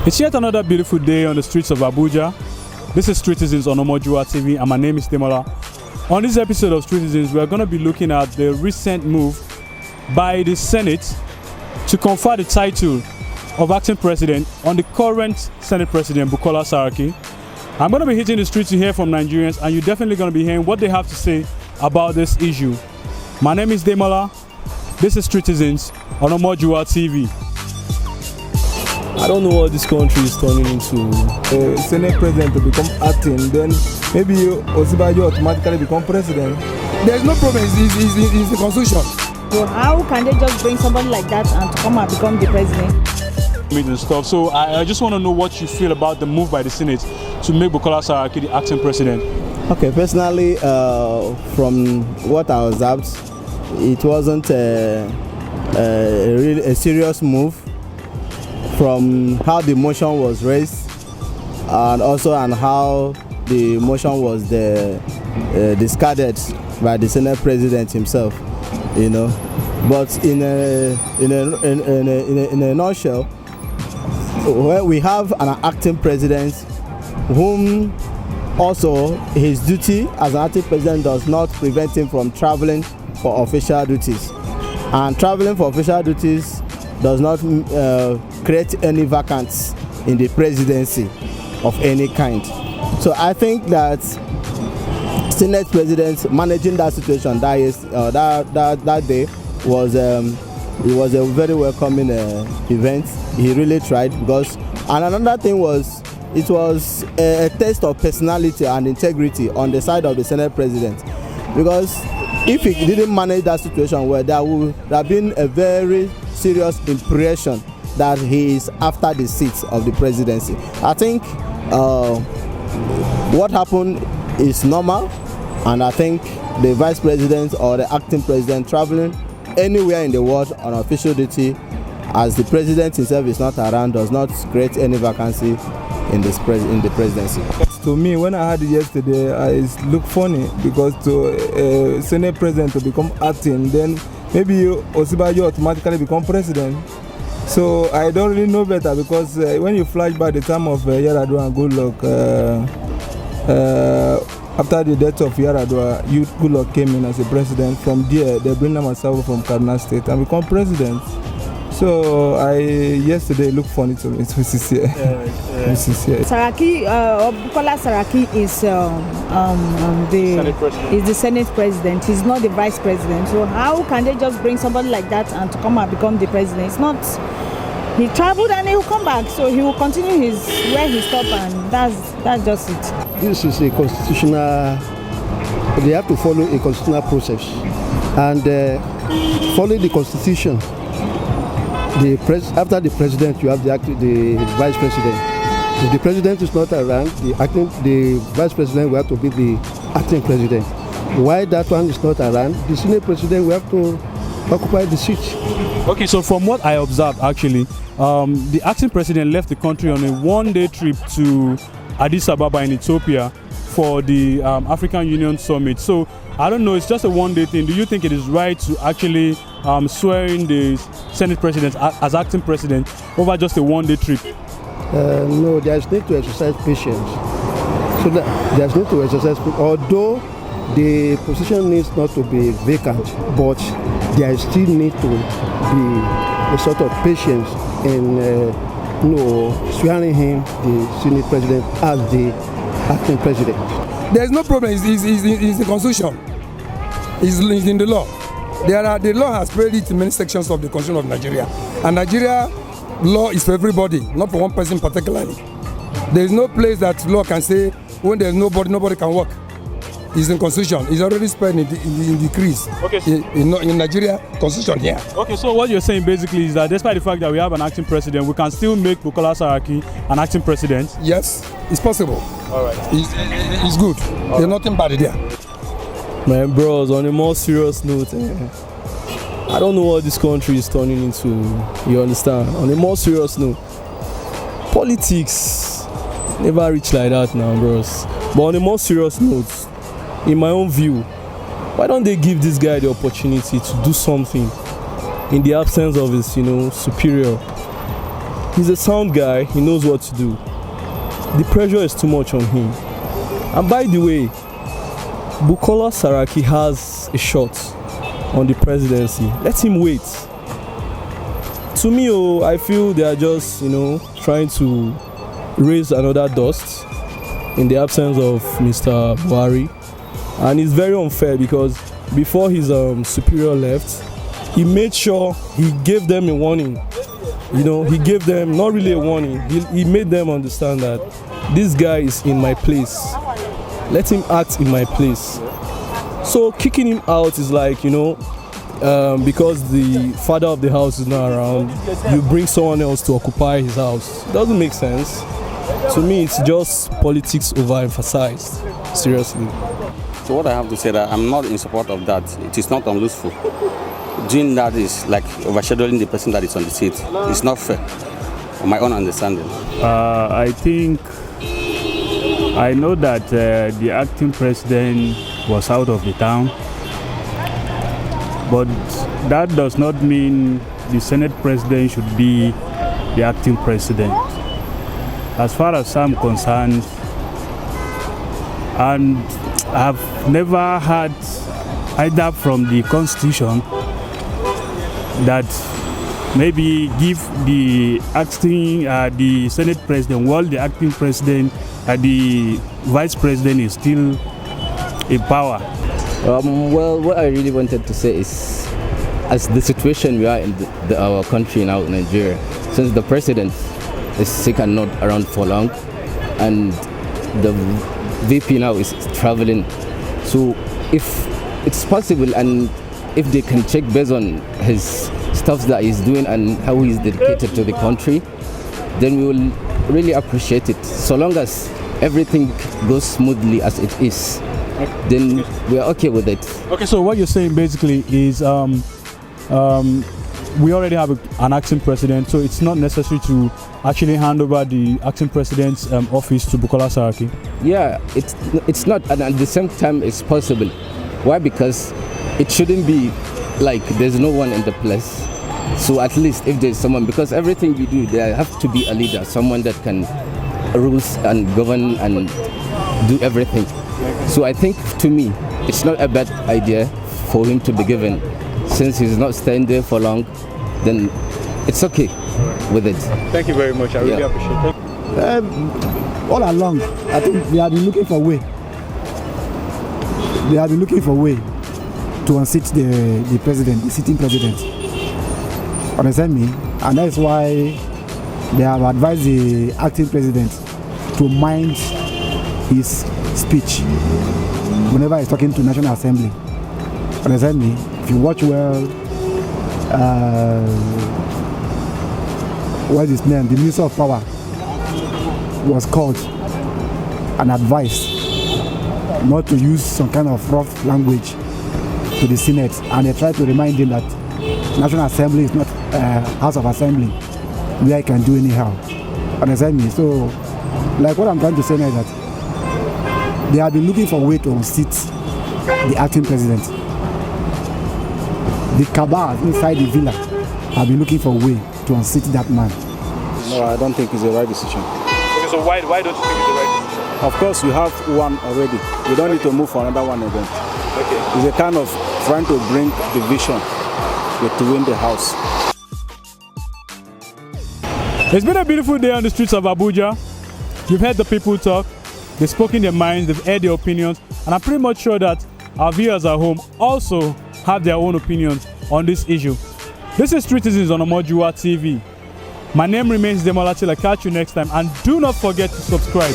It's yet another beautiful day on the streets of Abuja. This is Citizens on Omojua TV, and my name is Demola. On this episode of Citizens, we are going to be looking at the recent move by the Senate to confer the title of acting president on the current Senate President, Bukola Saraki. I'm going to be hitting the streets to hear from Nigerians, and you're definitely going to be hearing what they have to say about this issue. My name is Demola. This is Citizens on Omojua TV. I don't know what this country is turning into. Senate president to become acting, then maybe Osinbajo automatically become president. There's no problem, it's the constitution. So how can they just bring somebody like that and to come and become the president? And stuff. So I just want to know what you feel about the move by the Senate to make Bukola Saraki the acting president. Okay, personally, from what I observed, it wasn't a serious move. From how the motion was raised, and also on how the motion was discarded by the Senate President himself, you know. But in a nutshell, where we have an acting president, whom also his duty as an acting president does not prevent him from traveling for official duties, and traveling for official duties does not create any vacancies in the presidency of any kind. So I think that Senate President managing that situation that day was it was a very welcoming event. He really tried, because, and another thing was, it was a test of personality and integrity on the side of the Senate President, because if he didn't manage that situation well, there would have been a very serious impression that he is after the seat of the presidency. I think what happened is normal, and I think the vice president or the acting president traveling anywhere in the world on official duty, as the president himself is not around, does not create any vacancy in the presidency. To me, when I heard it yesterday, it looked funny, because to Senate president to become acting, then maybe Osinbajo automatically become president. So I don't really know better, because when you flash by the time of Yaradua and Goodluck, after the death of Yaradua, Goodluck came in as a president. From there, they bring them myself from Kaduna State and become president. So yesterday looked funny to me. Saraki, Bukola Saraki is the Senate president. He's not the vice president. So how can they just bring somebody like that and to come and become the president? It's not. He traveled and he will come back, so he will continue where he stopped, and that's just it. This is a constitutional. They have to follow a constitutional process, and following the constitution. After the president, you have the vice president. If the president is not around, the vice president will have to be the acting president. Why that one is not around, the Senate president will have to occupy the seat. Okay, so from what I observed, actually, the acting president left the country on a one-day trip to Addis Ababa in Ethiopia for the African Union Summit. So I don't know, it's just a one-day thing. Do you think it is right to actually swear in the Senate president as acting president over just a one-day trip? No, there's need to exercise patience. So there's need to exercise, although the position needs not to be vacant, but there still need to be a sort of patience in swearing him the Senate president as the acting president. There's no problem. It's the constitution. It's in the law. The law has spread it in many sections of the constitution of Nigeria, and Nigeria law is for everybody, not for one person particularly. There is no place that law can say when there's nobody can work. It's in constitution. It's already spread in decrease. Okay. In Nigeria constitution here. Yeah. Okay, so what you're saying basically is that despite the fact that we have an acting president, we can still make Bukola Saraki an acting president? Yes, it's possible. All right. It's good. There's nothing bad there. My bros, on a more serious note, I don't know what this country is turning into. You understand? On a more serious note, politics never reach like that now, bros. But on a more serious note, in my own view, why don't they give this guy the opportunity to do something? in the absence of his, superior. He's a sound guy, he knows what to do. The pressure is too much on him. And by the way, Bukola Saraki has a shot on the presidency. Let him wait. To me, I feel they are just, trying to raise another dust in the absence of Mr. Buhari. And it's very unfair because before his superior left, he made sure he gave them a warning. He gave them not really a warning. He made them understand that this guy is in my place. Let him act in my place. So kicking him out is like, because the father of the house is not around, you bring someone else to occupy his house. It doesn't make sense. To me, it's just politics overemphasized. Seriously. So what I have to say that I'm not in support of that. It is not unlawful. Doing that is like overshadowing the person that is on the seat. It's not fair, from my own understanding. I think I know that the acting president was out of the town, but that does not mean the Senate president should be the acting president. As far as I'm concerned, and I've never heard either from the Constitution that maybe give the acting, the Senate president, while the acting president, the vice president is still in power. Well, what I really wanted to say is, as the situation we are in our country now, Nigeria, since the president is sick and not around for long, and the VP now is traveling, so if it's possible and if they can check based on his stuff that he's doing and how he's dedicated to the country, then we will really appreciate it. So long as everything goes smoothly as it is, then we're okay with it. Okay, so what you're saying basically is we already have an acting president, so it's not necessary to actually hand over the acting president's office to Bukola Saraki. Yeah, it's not, and at the same time it's possible. Why? Because it shouldn't be like there's no one in the place. So at least if there's someone, because everything we do, there have to be a leader, someone that can rule and govern and do everything. So I think, to me, it's not a bad idea for him to be given. Since he's not staying there for long, then it's okay with it. Thank you very much. I really appreciate it. All along, I think they have been looking for a way. They have been looking for a way to unseat the president, the sitting president. Understand me? And that's why they have advised the acting president to mind his speech whenever he's talking to National Assembly. Understand me? If you watch well, what is his name? The Minister of Power was called and advised not to use some kind of rough language to the Senate, and they tried to remind him that National Assembly is not House of Assembly where he can do anyhow. Understand me? So, like what I'm trying to say now is that they have been looking for a way to unseat the acting president. The cabal inside the villa have been looking for a way to unseat that man. No, I don't think it's the right decision. Okay, so why don't you think it's the right decision? Of course, we have one already. We don't need to move for another one again. Okay. It's a kind of trying to bring division to win the house. It's been a beautiful day on the streets of Abuja. You've heard the people talk. They've spoken their minds, they've aired their opinions, and I'm pretty much sure that our viewers at home also have their own opinions on this issue. This is Street Citizens on Omojua TV. My name remains Demola till I catch you next time, and do not forget to subscribe.